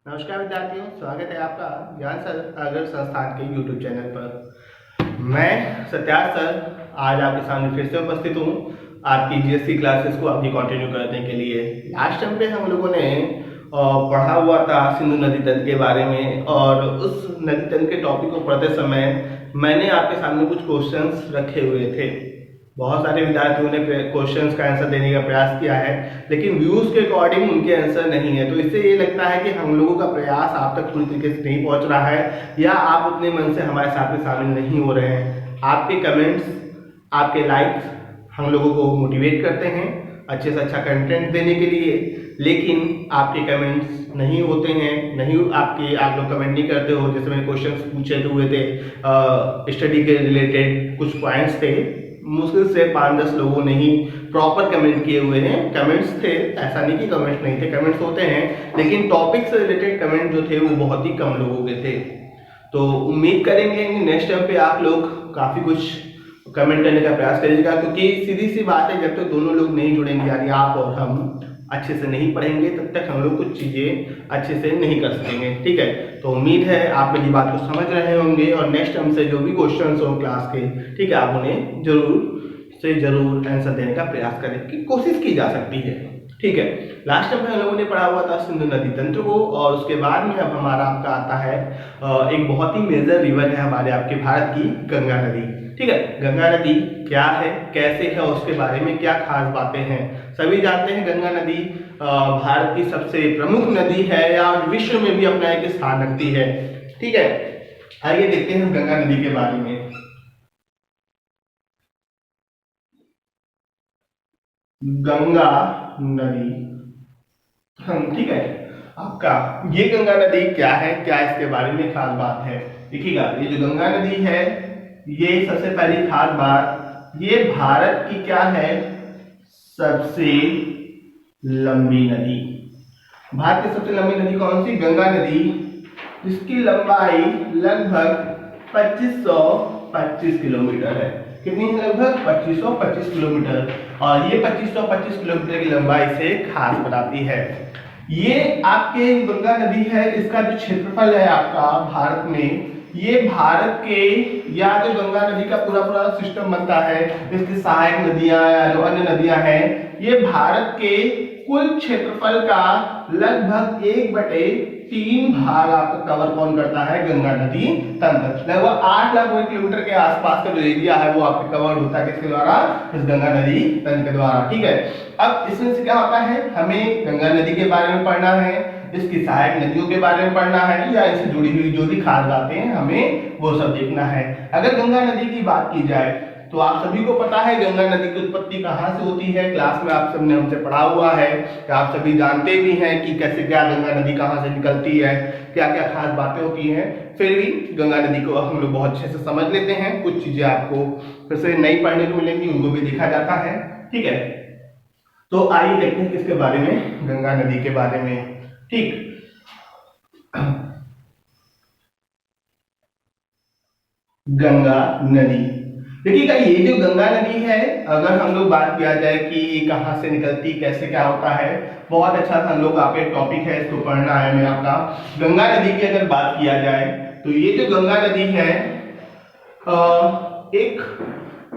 नमस्कार विद्यार्थियों, स्वागत है आपका ज्ञान सागर संस्थान के YouTube चैनल पर। मैं सत्यार्थ सर आज आपके सामने फिर से उपस्थित हूँ आपकी जीएससी क्लासेस को अभी कंटिन्यू करने के लिए। लास्ट टाइम पे हम लोगों ने पढ़ा हुआ था सिंधु नदी तंत्र के बारे में, और उस नदी तंत्र के टॉपिक को पढ़ते समय मैंने आपके सामने कुछ क्वेश्चंस रखे हुए थे। बहुत सारे विद्यार्थियों ने क्वेश्चंस का आंसर देने का प्रयास किया है, लेकिन व्यूज के अकॉर्डिंग उनके आंसर नहीं है। तो इससे ये लगता है कि हम लोगों का प्रयास आप तक पूरी तरीके से नहीं पहुंच रहा है, या आप उतने मन से हमारे साथ में शामिल नहीं हो रहे हैं। आपके कमेंट्स, आपके लाइक्स हम लोगों को मोटिवेट करते हैं अच्छे से अच्छा कंटेंट देने के लिए, लेकिन आपके कमेंट्स नहीं होते हैं, आप लोग कमेंट नहीं करते हो। जैसे मैंने क्वेश्चंस पूछे हुए थे, स्टडी के रिलेटेड कुछ पॉइंट्स थे, मुश्किल से 5-10 लोगों ने ही प्रॉपर कमेंट किए हुए हैं। कमेंट्स थे, ऐसा नहीं कि कमेंट्स नहीं थे, कमेंट्स होते हैं, लेकिन टॉपिक से रिलेटेड कमेंट जो थे वो बहुत ही कम लोगों के थे। तो उम्मीद करेंगे कि नेक्स्ट टाइम पे आप लोग काफ़ी कुछ कमेंट करने का प्रयास करिएगा, क्योंकि सीधी सी बात है, जब तक दोनों लोग नहीं जुड़ेंगे, यानी आप और हम अच्छे से नहीं पढ़ेंगे, तब तक हम लोग कुछ चीज़ें अच्छे से नहीं कर सकेंगे। ठीक है, तो उम्मीद है आप मेरी बात को समझ रहे होंगे, और नेक्स्ट टाइम से जो भी क्वेश्चंस हो क्लास के, ठीक है, आप उन्हें जरूर आंसर देने का प्रयास करें कि कोशिश की जा सकती है। ठीक है, लास्ट टाइम हम लोगों ने पढ़ा हुआ था सिंधु नदी तंत्र को, और उसके बाद में अब हमारा आपका आता है एक बहुत ही मेजर रिवर है हमारे आपके भारत की, गंगा नदी। ठीक है, गंगा नदी क्या है, कैसे है, उसके बारे में क्या खास बातें हैं। सभी जानते हैं गंगा नदी भारत की सबसे प्रमुख नदी है, या विश्व में भी अपना एक स्थान रखती है। ठीक है, आइए देखते हैं गंगा नदी के बारे में। गंगा नदी, ठीक है, आपका ये गंगा नदी क्या है, क्या इसके बारे में खास बात है। देखिएगा, ये जो गंगा नदी है, ये सबसे पहली खास बात, ये भारत की क्या है, सबसे लंबी नदी। भारत की सबसे लंबी नदी कौन सी? गंगा नदी, जिसकी लंबाई लगभग 2525 किलोमीटर है। कितनी है? लगभग 2525 किलोमीटर। और ये 2525 किलोमीटर की लंबाई से खास बनाती है। ये आपके गंगा नदी है, इसका जो क्षेत्रफल है आपका भारत में, ये भारत के, या जो गंगा नदी का पूरा सिस्टम बनता है, इसकी सहायक नदियां या जो अन्य नदियां हैं, ये भारत के कुल क्षेत्रफल का लगभग 1/3 भाग आपका कवर कौन करता है? गंगा नदी तंत्र। लगभग 8 लाख वर्ग किलोमीटर के आसपास का जो एरिया है वो आपके कवर होता है किसके द्वारा? इस गंगा नदी तंत्र के द्वारा। ठीक है, अब इसमें से क्या होता है, हमें गंगा नदी के बारे में पढ़ना है, इसकी सहायक नदियों के बारे में पढ़ना है, या इससे जुड़ी हुई जो भी खास बातें हैं हमें वो सब देखना है। अगर गंगा नदी की बात की जाए तो आप सभी को पता है गंगा नदी की उत्पत्ति कहाँ से होती है। क्लास में आप सबने हमसे पढ़ा हुआ है, आप सभी जानते भी हैं कि कैसे क्या गंगा नदी कहाँ से निकलती है, क्या क्या खास बातें होती हैं। फिर भी गंगा नदी को हम लोग बहुत अच्छे से समझ लेते हैं, कुछ चीजें आपको फिर से नई पढ़ने को मिलेंगी, उनको भी देखा जाता है। ठीक है, तो आइए देखते हैं किसके बारे में, गंगा नदी के बारे में। ठीक, गंगा नदी, देखिएगा, ये जो गंगा नदी है, अगर हम लोग बात किया जाए कि कहाँ से निकलती, कैसे क्या होता है, बहुत अच्छा हम लोग आप एक टॉपिक है, इसको पढ़ना है मैं आपका। गंगा नदी की अगर बात किया जाए तो ये जो गंगा नदी है एक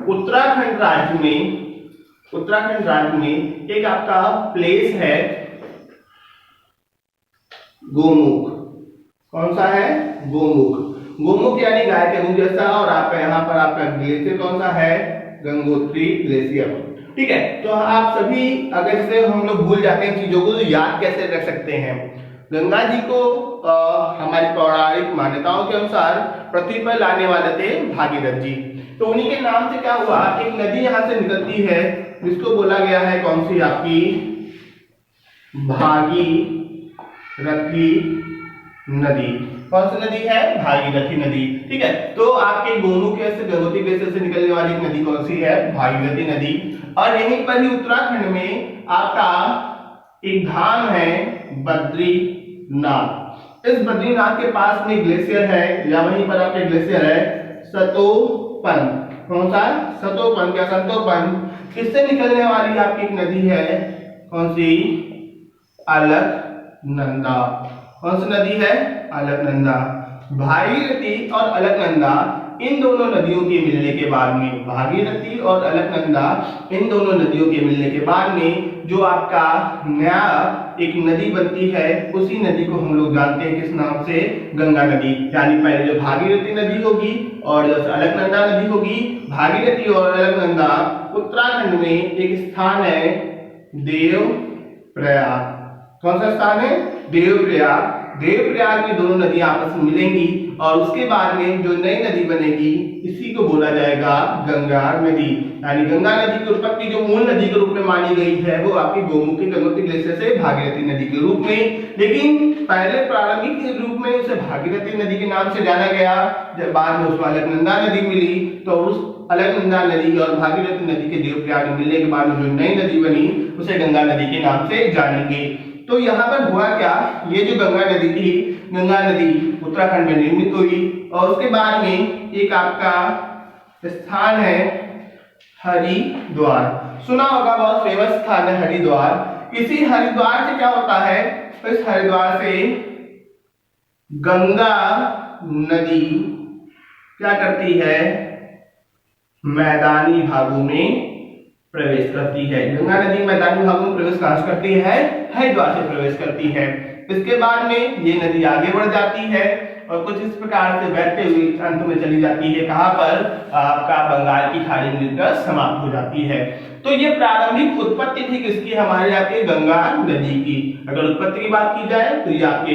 उत्तराखंड राज्य में एक आपका प्लेस है, गोमुख। कौन सा है? गोमुख। गोमुख यानी गाय के मुंह जैसा, और आपका यहाँ पर आपका ग्लेशियर कौन सा है? गंगोत्री ग्लेशियर। ठीक है, तो आप सभी अगर इसे हम लोग भूल जाते हैं चीजों को, तो याद कैसे रख सकते हैं? गंगा जी को हमारी पौराणिक मान्यताओं के अनुसार पृथ्वी पर लाने वाले थे भागीरथ जी। तो उन्हीं के नाम से क्या हुआ, एक नदी यहाँ से निकलती है, जिसको बोला गया है कौन सी? आपकी भागीरथी नदी। कौन सी नदी है? भागीरथी नदी। ठीक है, तो आपके गोमुख से गंगोत्री ग्लेशियर से निकलने वाली नदी कौन सी है? भागीरथी नदी। और यहीं पर ही उत्तराखंड में आपका एक धाम है बद्रीनाथ। इस बद्रीनाथ के पास में ग्लेशियर है, या वहीं पर आपके ग्लेशियर है सतोपन। कौन सा? सतोपन। क्या? सतोपन। किससे निकलने वाली आपकी एक नदी है? कौन सी? अलकनंदा। कौन सी नदी है? अलकनंदा। भागीरथी और अलकनंदा इन दोनों नदियों के मिलने के बाद में, भागीरथी और अलकनंदा इन दोनों नदियों के मिलने के बाद में जो आपका नया एक नदी बनती है, उसी नदी को हम लोग जानते हैं किस नाम से? गंगा नदी। यानी पहले जो भागीरथी नदी होगी और जो अलकनंदा नदी होगी, भागीरथी और अलकनंदा उत्तराखंड में एक स्थान है देवप्रयाग। कौन सा स्थान है? देवप्रयाग। देवप्रयाग में दोनों नदी आपस में मिलेंगी और उसके बाद में जो नई नदी बनेगी इसी को बोला जाएगा गंगा नदी। यानी गंगा नदी की उत्पत्ति जो मूल नदी के रूप में मानी गई है वो आपकी गोमुखी गंगोत्री ग्लेशियर से भागीरथी नदी के रूप में, लेकिन पहले प्रारंभिक रूप में उसे भागीरथी नदी के नाम से जाना गया। जब बाद में उसमें अलकनंदा नदी मिली तो उस अलकनंदा नदी और भागीरथी नदी के देवप्रयाग में मिलने के बाद में जो नई नदी बनी उसे गंगा नदी के नाम से जानेंगे। तो यहाँ पर हुआ क्या, ये जो गंगा नदी थी, गंगा नदी उत्तराखंड में निर्मित हुई और उसके बाद में एक आपका स्थान है हरिद्वार। सुना होगा, बहुत फेमस स्थान है हरिद्वार। इसी हरिद्वार से क्या होता है, तो इस हरिद्वार से गंगा नदी क्या करती है? मैदानी भागों में प्रवेश करती है। गंगा नदी मैदानी भागों में प्रवेश कहां से करती है? हरिद्वार से प्रवेश करती है। इसके बाद में ये नदी आगे बढ़ जाती है और कुछ इस प्रकार से बहते हुए अंत में चली जाती है। कहां पर? आपका बंगाल की खाड़ी में मिलकर समाप्त हो जाती है। तो ये प्रारंभिक उत्पत्ति थी किसकी? हमारे आपके गंगा नदी की। अगर उत्पत्ति की बात की जाए तो ये आपके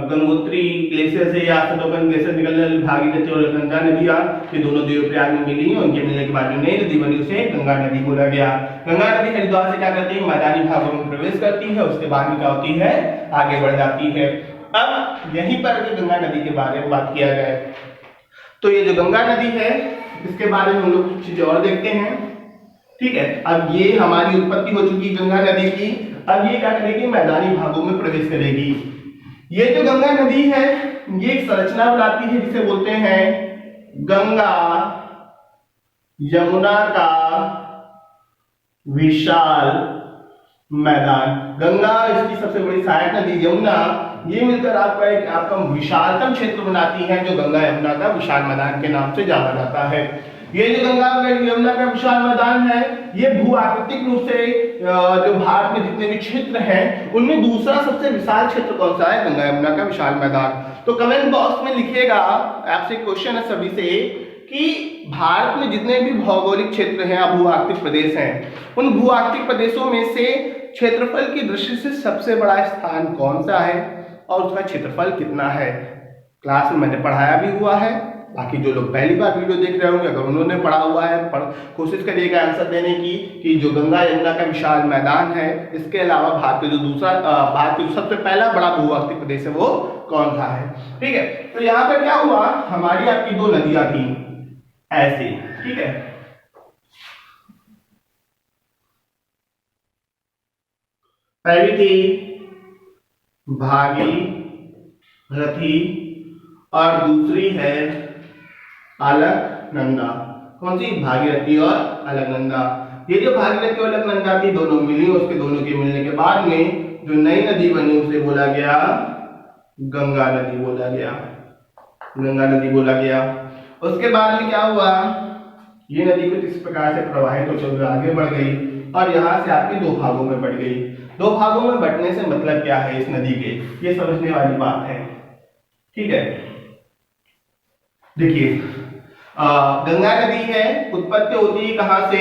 गंगोत्री ग्लेशियर से या सतोपन ग्लेशियर निकलने वाली भागीरथी और अलकनंदा नदियां ये दोनों देवप्रयाग में मिली और उनके मिलने के बाद जो नई नदी बनी उसे गंगा नदी बोला गया। गंगा नदी हरिद्वार से क्या करती है? मैदानी भागों में प्रवेश करती है, उसके बाद में क्या होती है? आगे बढ़ जाती है। अब यहीं पर भी गंगा नदी के बारे में बात किया जाए तो ये जो गंगा नदी है इसके बारे में हम लोग कुछ चीजें और देखते हैं। ठीक है, अब ये हमारी उत्पत्ति हो चुकी गंगा नदी की। अब ये क्या करेगी? मैदानी भागों में प्रवेश करेगी। ये जो गंगा नदी है ये एक संरचना बनाती है जिसे बोलते हैं गंगा यमुना का विशाल मैदान। गंगा इसकी सबसे बड़ी सहायक नदी यमुना, ये मिलकर आपका एक आपका विशालतम क्षेत्र बनाती है जो गंगा यमुना का विशाल मैदान के नाम से जाना जाता है। ये जो गंगा यमुना का विशाल मैदान है ये भू आकृतिक रूप से जो भारत में जितने भी क्षेत्र हैं उनमें दूसरा सबसे विशाल क्षेत्र कौन सा है? गंगा यमुना का विशाल मैदान। तो कमेंट बॉक्स में लिखिएगा, आपसे क्वेश्चन है सभी से कि भारत में जितने भी भौगोलिक क्षेत्र हैं या भू आकृतिक प्रदेश हैं उन भू आकृतिक प्रदेशों में से क्षेत्रफल की दृष्टि से सबसे बड़ा स्थान कौन सा है और उसका क्षेत्रफल कितना है? क्लास में मैंने पढ़ाया भी हुआ है। बाकी जो लोग पहली बार वीडियो देख रहे होंगे अगर उन्होंने पढ़ा हुआ है कोशिश करिएगा आंसर देने की कि जो गंगा यमुना का विशाल मैदान है इसके अलावा भारत का जो सबसे पहला बड़ा भू आकृतिक प्रदेश है वो कौन सा है। ठीक है, तो यहाँ पर क्या हुआ, हमारी आपकी दो नदियां थी ऐसे। ठीक है, पहली थी भागीरथी और दूसरी है अलकनंदा। कौन सी? भागीरथी और अलकनंदा। ये जो भागीरथी और अलकनंदा थी दोनों मिली, उसके दोनों के मिलने के बाद में जो नई नदी बनी उसे बोला गया गंगा नदी बोला गया। गंगा नदी बोला गया। उसके बाद में क्या हुआ, ये नदी कुछ इस प्रकार से प्रवाहित होते हुए आगे बढ़ गई और यहाँ से आपकी दो भागों में बढ़ गई। दो भागों में बंटने से मतलब क्या है इस नदी के, ये समझने वाली बात है। ठीक है, देखिए गंगा नदी है, उत्पत्ति होती है कहां से?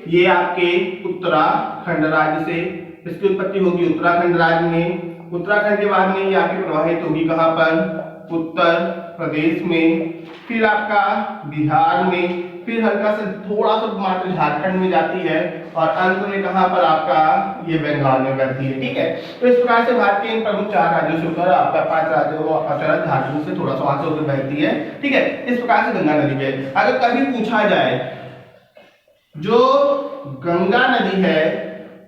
ये आपके उत्तराखंड राज्य से इसकी उत्पत्ति होगी उत्तराखंड राज्य में। उत्तराखंड के बाद में ये आपकी प्रवाहित होगी कहां पर? उत्तर प्रदेश में, फिर आपका बिहार में, फिर हल्का सा थोड़ा सा मात्र झारखंड में जाती है और अंत में कहां पर आपका ये बंगाल में बहती है। ठीक है, तो इस प्रकार से भारत के इन प्रमुख 4 राज्यों से होकर आपका 5 राज्यों झारखंड से थोड़ा सा वहां से होकर बहती है। ठीक है, इस प्रकार से गंगा नदी है। अगर कभी पूछा जाए जो गंगा नदी है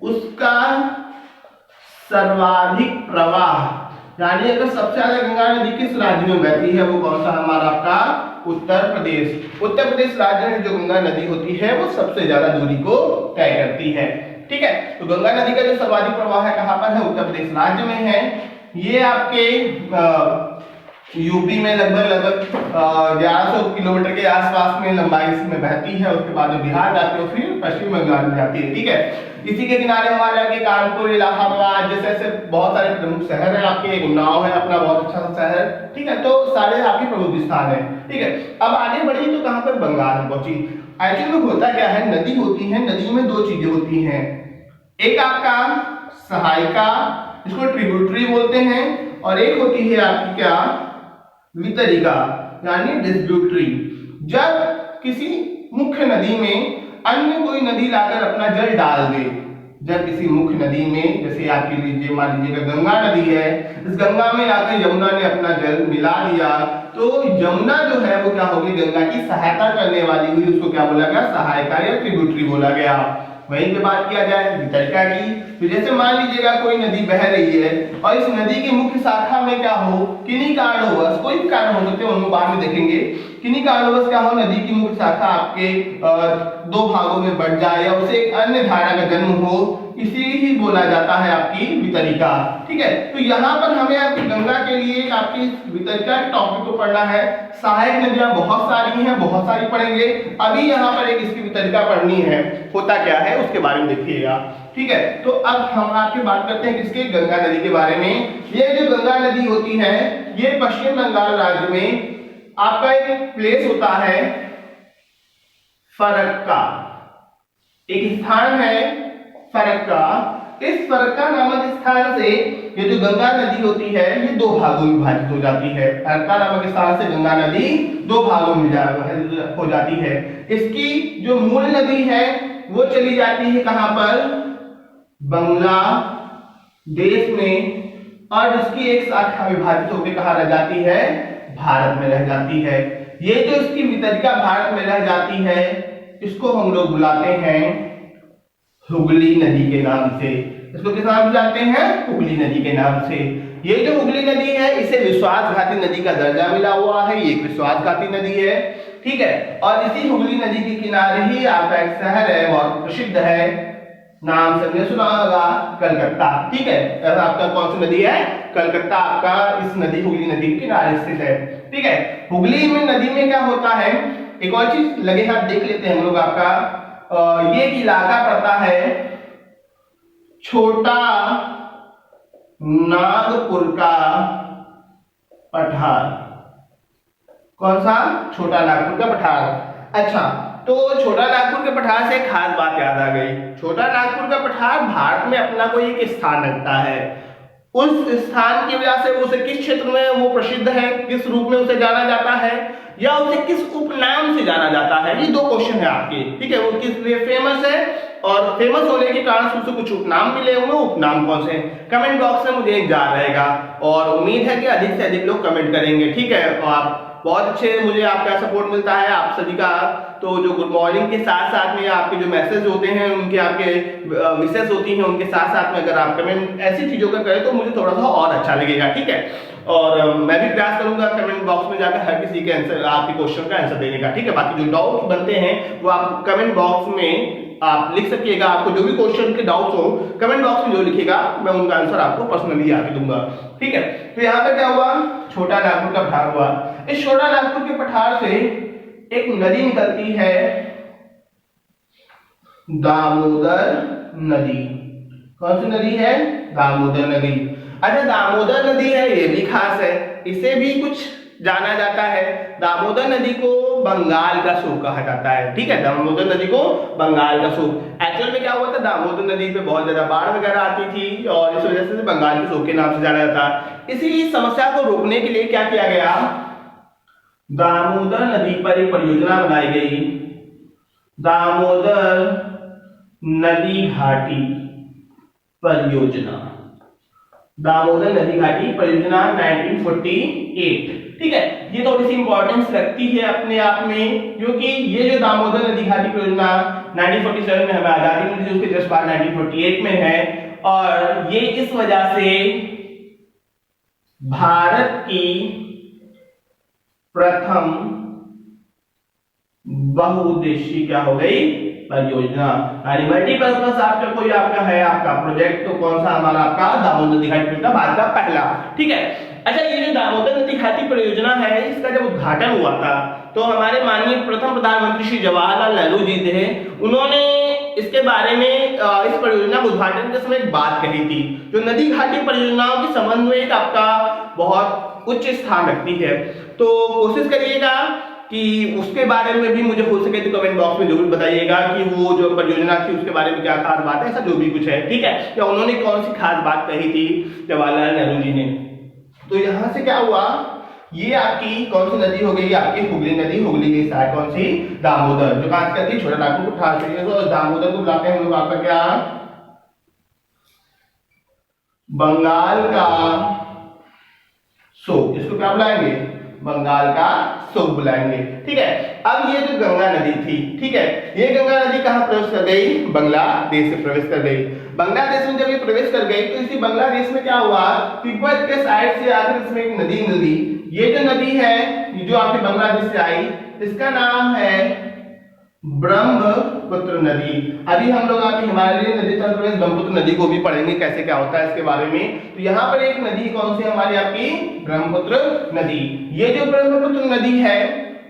उसका सर्वाधिक प्रवाह, यानी अगर सबसे ज्यादा गंगा नदी किस राज्य में बहती है वो कौन सा? हमारा आपका उत्तर प्रदेश। उत्तर प्रदेश राज्य में जो गंगा नदी होती है वो सबसे ज्यादा दूरी को तय करती है। ठीक है, तो गंगा नदी का जो सर्वाधिक प्रवाह है कहां पर है? उत्तर प्रदेश राज्य में है। ये आपके यूपी में लगभग 1100 किलोमीटर के आसपास में लंबाई इसमें बहती है। उसके बाद बिहार जाती है और फिर पश्चिम बंगाल में जाती है। ठीक है, इसी के किनारे हमारे आगे कानपुर, इलाहाबाद जैसे ऐसे बहुत सारे प्रमुख शहर है आपके। उन्नाव है अपना बहुत अच्छा सा शहर। ठीक है, तो सारे आपके प्रमुख स्थान है। ठीक है, अब आगे बढ़ी तो कहां पर, बंगाल में पहुंची। एक्चुअली में होता क्या है, नदी होती है, नदी में दो चीजें होती हैं। एक आपका सहायिका, इसको ट्रिब्यूटरी बोलते हैं, और एक होती है आपकी क्या, वितरिका यानी डिस्ट्रीब्यूटरी। जब किसी मुख्य नदी में अन्य कोई नदी लाकर अपना जल डाल दे, जब किसी मुख्य नदी में, जैसे आपके लीजिए मान लीजिएगा गंगा नदी है, इस गंगा में आकर यमुना ने अपना जल मिला दिया, तो यमुना जो है वो क्या होगी, गंगा की सहायता करने वाली हुई, उसको क्या बोला गया, सहायिका या ट्रिब्यूटरी बोला गया। वहीं पे बात किया जाए वितरिका की, तो जैसे मान लीजिएगा कोई नदी बह रही है और इस नदी की मुख्य शाखा में क्या हो, किन्हीं कारणवश, कोई भी कारण हो सकते हैं उनको बाद में देखेंगे, किन्हीं कारणवश क्या हो, नदी की मुख्य शाखा आपके दो भागों में बढ़ जाए या उसे एक अन्य धारा का जन्म हो, इसी ही बोला जाता है आपकी वितरिका। ठीक है, तो यहाँ पर हमें आपकी गंगा के लिए आपकी वितरिका के टॉपिक को पढ़ना है। सहायक नदियां बहुत सारी हैं, बहुत सारी पढ़ेंगे। अभी यहाँ पर एक इसकी वितरिका पढ़नी है, होता क्या है उसके बारे में देखिएगा। ठीक है, तो अब हम आपकी बात करते हैं किसके, गंगा नदी के बारे में। ये जो गंगा नदी होती है, ये पश्चिम बंगाल राज्य में आपका एक प्लेस होता है फरक्का, एक स्थान है फरक्का। इस फरक्का नामक स्थान से ये जो गंगा नदी होती है ये दो भागों में विभाजित हो जाती है। फरक्का नामक स्थान से गंगा नदी दो भागों में हो जाती है। इसकी जो मूल नदी है वो चली जाती है कहां पर, बांग्लादेश में, और इसकी एक शाखा विभाजित होकर कहां रह जाती है, भारत में रह जाती है। ये जो इसकी वितरिका भारत में रह जाती है, इसको हम लोग बुलाते हैं हुगली नदी के नाम से। इसको किस नाम से जानते हैं, हुगली नदी के नाम से। ये जो हुगली नदी है इसे विश्वासघाती नदी का दर्जा मिला हुआ है, ये एक विश्वासघाती नदी है। ठीक है, और इसी हुगली नदी के किनारे ही आपका एक शहर है, बहुत प्रसिद्ध है, नाम सबने सुना होगा, कलकत्ता। ठीक है, आपका कौन सी नदी है, कलकत्ता आपका इस नदी हुगली नदी के किनारे स्थित है। ठीक है, हुगली में नदी में क्या होता है, एक और चीज लगे हाथ देख लेते हैं हम लोग। आपका ये इलाका पड़ता है छोटा नागपुर का पठार। कौन सा, छोटा नागपुर का पठार। अच्छा, तो छोटा नागपुर के पठार से एक खास बात याद आ गई। छोटा नागपुर का पठार भारत में अपना कोई एक स्थान रखता है। उस स्थान की वजह से उसे किस क्षेत्र में वो प्रसिद्ध है, किस रूप में उसे जाना जाता है, या उसे किस उपनाम से जाना जाता है, ये दो क्वेश्चन है आपके। ठीक है, वो किस लिए फेमस है और फेमस होने के कारण उसे कुछ उपनाम मिले हुए, उपनाम कौन से, कमेंट बॉक्स में मुझे एक याद रहेगा और उम्मीद है कि अधिक से अधिक लोग कमेंट करेंगे। ठीक है, और आप बहुत अच्छे, मुझे आपका सपोर्ट मिलता है आप सभी का। तो जो गुड मॉर्निंग के साथ साथ में आपके जो मैसेज होते हैं, उनके आपके विशेष होती हैं, उनके साथ साथ में अगर आप कमेंट ऐसी चीजों का करें तो मुझे थोड़ा सा और अच्छा लगेगा। ठीक है, और मैं भी प्रयास करूंगा कमेंट बॉक्स में जाकर हर किसी के आंसर, आपके क्वेश्चन का आंसर देने का। ठीक है, बाकी जो डाउट बनते हैं वो आप कमेंट बॉक्स में आप लिख सकिएगा। आपको जो भी क्वेश्चन के डाउट्स हो कमेंट बॉक्स में जो लिखेगा मैं उनका आंसर आपको पर्सनली आके दूंगा। ठीक है, तो यहाँ पे क्या हुआ, छोटा नागपुर का पठार हुआ। इस छोटा नागपुर के पठार से एक नदी निकलती है, दामोदर नदी। कौन सी नदी है, दामोदर नदी। अच्छा, दामोदर नदी है ये भी खास है, इसे भी कुछ जाना जाता है। दामोदर नदी को बंगाल का सूप कहा जाता है। ठीक है, दामोदर नदी को बंगाल का सूप। एक्चुअल में क्या हुआ था, दामोदर नदी पे बहुत ज्यादा बाढ़ वगैरह आती थी और इस वजह से बंगाल के सूप के नाम से जाना जाता। इसी समस्या को रोकने के लिए क्या किया गया, दामोदर नदी पर एक परियोजना बनाई गई, दामोदर नदी घाटी परियोजना। दामोदर नदी घाटी परियोजना 1948। ठीक है, ये थोड़ी सी इंपॉर्टेंस रखती है अपने आप में, क्योंकि ये जो दामोदर नदी घाटी परियोजना 1947 में हमें आजादी मिली थी, उसके जस्ट बाद 1948 में है। और ये इस वजह से भारत की प्रथम बहुउद्देशीय क्या हो गई परियोजना, यानी मल्टीपर्पज आपका कोई आपका है आपका प्रोजेक्ट, तो कौन सा हमारा आपका दामोदर नदी घाटी परियोजना भारत का पहला। ठीक है, अच्छा ये जो दामोदर नदी घाटी परियोजना है इसका जब उद्घाटन हुआ था तो हमारे माननीय प्रथम प्रधानमंत्री श्री जवाहरलाल नेहरू जी थे, उन्होंने इसके बारे में इस परियोजना के उद्घाटन के समय एक बात कही थी, जो नदी घाटी परियोजनाओं के संबंध में एक आपका बहुत उच्च स्थान रखती है। तो कोशिश करिएगा कि उसके बारे में भी मुझे हो सके तो कमेंट बॉक्स में जरूर बताइएगा कि वो जो परियोजना थी उसके बारे में क्या खास बात है, ऐसा जो भी कुछ है। ठीक है, या उन्होंने कौन सी खास बात कही थी जवाहरलाल नेहरू जी ने। तो यहां से क्या हुआ, ये आपकी कौन सी नदी हो गई, आपकी हुगली नदी, हुगली की शायद कौन सी दामोदर, जो बात करती है छोटा नागपुर को ठार से, तो दामोदर को बुलाते हैं हम लोग आपका क्या बंगाल का शोक, इसको क्या बुलाएंगे बंगाल का शोक बुलाएंगे। ठीक है, अब ये जो गंगा नदी थी, ठीक है, ये गंगा नदी कहां प्रवेश कर गई, बांग्लादेश से प्रवेश कर गई। बांग्लादेश में जब ये प्रवेश कर गई तो इसी बांग्लादेश में क्या हुआ, तिब्बत के साइड से आकर इसमें एक नदी मिली। ये जो नदी है ये जो आपके बांग्लादेश से आई, इसका नाम है ब्रह्मपुत्र नदी। अभी हम लोग आपकी हिमालयी नदी तल प्रदेश ब्रह्मपुत्र नदी को भी पढ़ेंगे कैसे क्या होता है इसके बारे में। तो यहाँ पर एक नदी कौन सी हमारी आपकी ब्रह्मपुत्र नदी। ये जो ब्रह्मपुत्र नदी है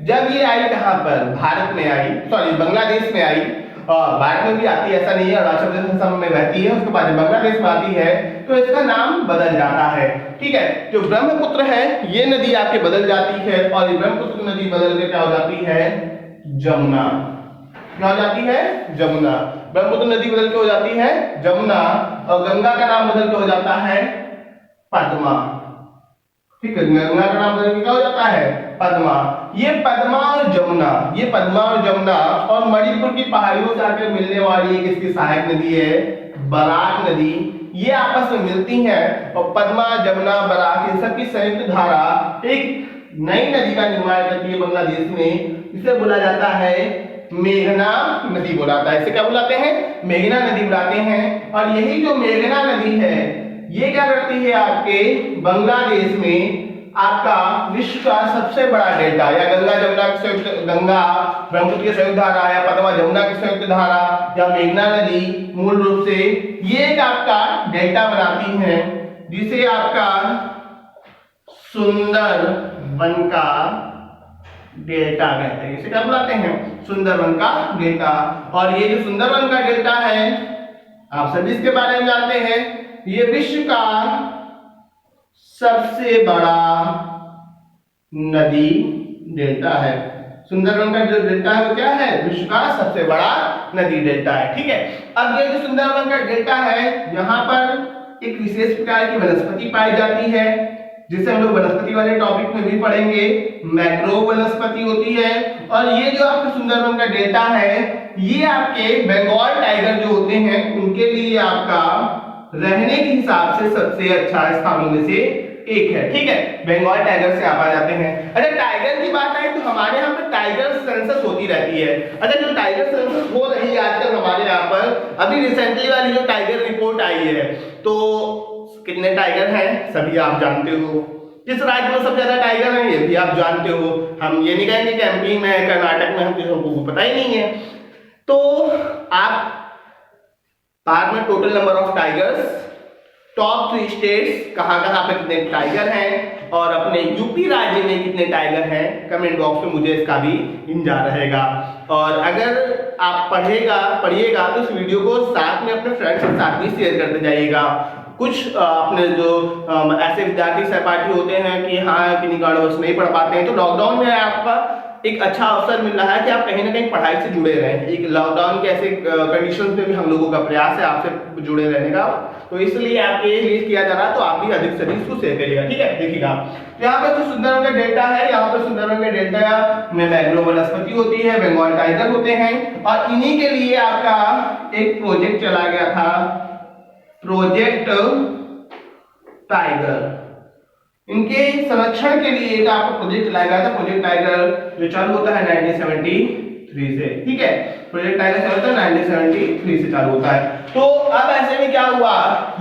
जब ये आई कहाँ पर, भारत में आई, सॉरी बांग्लादेश में आई, भारत में भी आती है ऐसा नहीं है, अरुणाचल प्रदेश में बहती है, उसके बाद बांग्लादेश में आती है, तो इसका नाम बदल जाता है। ठीक है, जो ब्रह्मपुत्र है ये नदी आपके बदल जाती है, और ये ब्रह्मपुत्र नदी बदल के क्या हो जाती है जमुना, क्या हो जाती है जमुना। ब्रह्मपुत्र नदी बदल के हो जाती है जमुना, और गंगा का नाम बदल के हो जाता है पद्मा। ठीक है, गंगा का नाम बदल के क्या हो जाता है पद्मा। ये पद्मा और जमुना, ये पद्मा और जमुना और मणिपुर की पहाड़ियों से आकर मिलने वाली एक इसकी सहायक नदी है बराक नदी, ये आपस में मिलती हैं, और पद्मा जमुना बराक इन सब की संयुक्त धारा एक नई नदी का निर्माण करती है बांग्लादेश में। इसे बोला जाता है मेघना नदी बुलाता है, इसे क्या बुलाते हैं मेघना नदी बुलाते हैं। और यही जो मेघना नदी है ये क्या करती है आपके बांग्लादेश में आपका विश्व का सबसे बड़ा डेल्टा, या गंगा जमुना की संयुक्त, गंगा ब्रह्मपुत्र की संयुक्त धारा, या पद्मा जमुना की संयुक्त धारा, या मेघना नदी मूल रूप से ये एक आपका डेल्टा बनाती है, जिसे आपका सुंदर वन का डेल्टा कहते हैं। इसे क्या बुलाते हैं सुंदरवन का डेल्टा। और ये जो सुंदरवन का डेल्टा है आप सभी इसके बारे में जानते हैं, ये विश्व का सबसे बड़ा नदी डेल्टा है। सुंदरवन का जो डेल्टा है वो क्या है विश्व का सबसे बड़ा नदी डेल्टा है। ठीक है, अब ये जो सुंदरवन का डेल्टा है यहाँ पर एक विशेष प्रकार की वनस्पति पाई जाती है, जिसे हम लोग वनस्पति वाले टॉपिक में भी पढ़ेंगे, मैक्रो वनस्पति होती है। और ये जो आपके सुंदरवन का डेल्टा है ये आपके बंगाल टाइगर जो होते हैं उनके लिए आपका रहने के हिसाब से सबसे अच्छा स्थानों में से एक है। ठीक है, बंगाल टाइगर से आप आ जाते हैं। अच्छा, टाइगर की बात है तो हमारे यहाँ पर टाइगर सेंसस होती रहती है। अच्छा, जो टाइगर सेंसस हो रही है आजकल हमारे यहाँ पर, अभी रिसेंटली वाली जो टाइगर रिपोर्ट आई है, तो कितने टाइगर हैं सभी आप जानते हो, किस राज्य में सबसे ज्यादा टाइगर हैं ये भी आप जानते हो। हम ये नहीं कहेंगे कि एमपी में कर्नाटक में हमको पता ही नहीं है। तो आप भारत में total number of tigers, top 3 states कहाँ कहाँ पे कितने टाइगर हैं, और अपने यूपी राज्य में कितने टाइगर हैं, कमेंट बॉक्स में मुझे इसका भी इंतजार रहेगा। और अगर आप पढ़िएगा तो इस वीडियो को साथ में अपने फ्रेंड्स के साथ भी शेयर करते जाइएगा। कुछ अपने जो ऐसे विद्यार्थी सहपाठी होते हैं कि हाँ किन्हीं कारणवश नहीं पढ़ पाते हैं, तो लॉकडाउन में आपका एक अच्छा अवसर मिल रहा है कि आप कहीं ना कहीं पढ़ाई से जुड़े रहें। एक लॉकडाउन के ऐसे कंडीशंस में भी हम लोगों का प्रयास है आपसे जुड़े रहने का, तो इसलिए आपके लिए किया जा रहा है, तो आप भी अधिक से अधिक इसको शेयर करिएगा। ठीक है, देखिएगा तो यहाँ पर जो सुंदरवन का डेल्टा है, यहाँ पर सुंदरवन का डेल्टा में मैंग्रोव वनस्पति होती है, बंगाल टाइगर होते हैं, और इन्हीं के लिए आपका एक प्रोजेक्ट चला गया था, प्रोजेक्ट टाइगर। इनके संरक्षण के लिए एक आपको प्रोजेक्ट चलाया गया था, प्रोजेक्ट टाइगर, जो चालू होता है 1973 1973 से, ठीक है। प्रोजेक्ट टाइगर होता है 1973 से चालू होता है। तो अब ऐसे में क्या हुआ,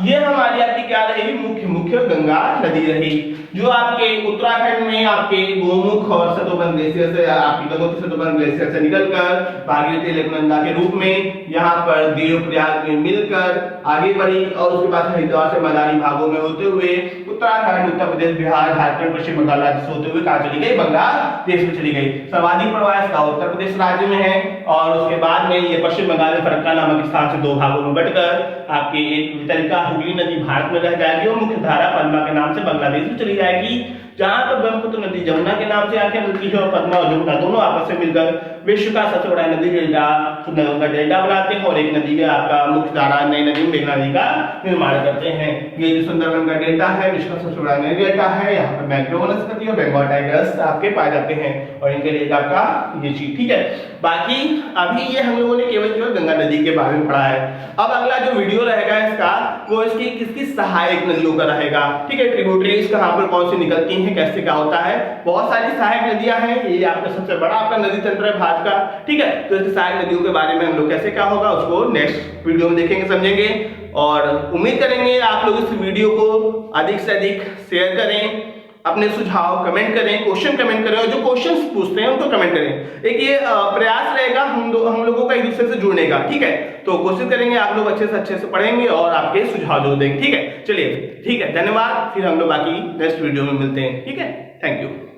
ये हमारी आपकी क्या रही, मुख्य गंगा नदी रही, जो आपके उत्तराखंड में आपके गोमुख और सतोबन ग्लेशियर से, आपकी गंगोत्री सतोबन ग्लेशियर से निकलकर भागीरथी अलकनंदा के रूप में यहाँ पर देवप्रयाग में मिलकर आगे बढ़ी और उसके बाद हरिद्वार से मैदानी भागों में होते हुए उत्तराखंड, उत्तर प्रदेश, बिहार, झारखंड, पश्चिम बंगाल राज्य से होते हुए कहाँ चली गई, बांग्लादेश में चली गई। सर्वाधिक प्रवाह इसका उत्तर प्रदेश राज्य में है और उसके बाद में ये पश्चिम बंगाल में फरक्का नामक स्थान से 2 भागों में बंटकर आपकी एक वितरिका हुगली नदी भारत में रह जाएगी और मुख्य धारा पद्मा के नाम से बांग्लादेश में चली जाएगी, जहां पर ब्रह्मपुत्र नदी जमुना के नाम से आके मिलती है और पद्मा और जमुना दोनों आपस में मिलकर विश्व का सबसे बड़ा नदी डेल्टा गंगा डेल्टा बनाते हैं और एक नदी का आपका मुख्य धारा नई नदी मेघना नदी का निर्माण करते हैं। ये जो सुंदर गंगा डेल्टा है विश्व का सबसे बड़ा नदी डेल्टा है। यहाँ पर मैंग्रोव वनस्पति और बंगाल टाइगर्स आपके पाए जाते हैं और इनके लिए आपका ये चीज, ठीक है। बाकी अभी ये हम लोगों ने केवल गंगा नदी के बारे में पढ़ा है। अब अगला जो वीडियो रहेगा इसका वो इसकी किसकी सहायक नदियों का रहेगा, ठीक है। ट्रिब्यूटरीज कहाँ पर कौन सी निकलती हैं, कैसे क्या होता है, बहुत सारी सहायक नदियां हैं। ये आपका सबसे बड़ा आपका नदी तंत्र है भारत का, ठीक है। तो इस सहायक नदियों के बारे में हम लोग कैसे क्या होगा उसको नेक्स्ट वीडियो में देखेंगे, समझेंगे और उम्मीद करेंगे आप लोग इस वीडियो को अधिक से अधिक शेयर करें, अपने सुझाव कमेंट करें, क्वेश्चन कमेंट करें और जो क्वेश्चंस पूछते हैं उनको कमेंट करें। एक ये प्रयास रहेगा हम लोगों का एक दूसरे से जुड़ने का, ठीक है। तो कोशिश करेंगे आप लोग अच्छे से पढ़ेंगे और आपके सुझाव जो देंगे, ठीक है। चलिए ठीक है, धन्यवाद। फिर हम लोग बाकी नेक्स्ट वीडियो में मिलते हैं, ठीक है। Thank you.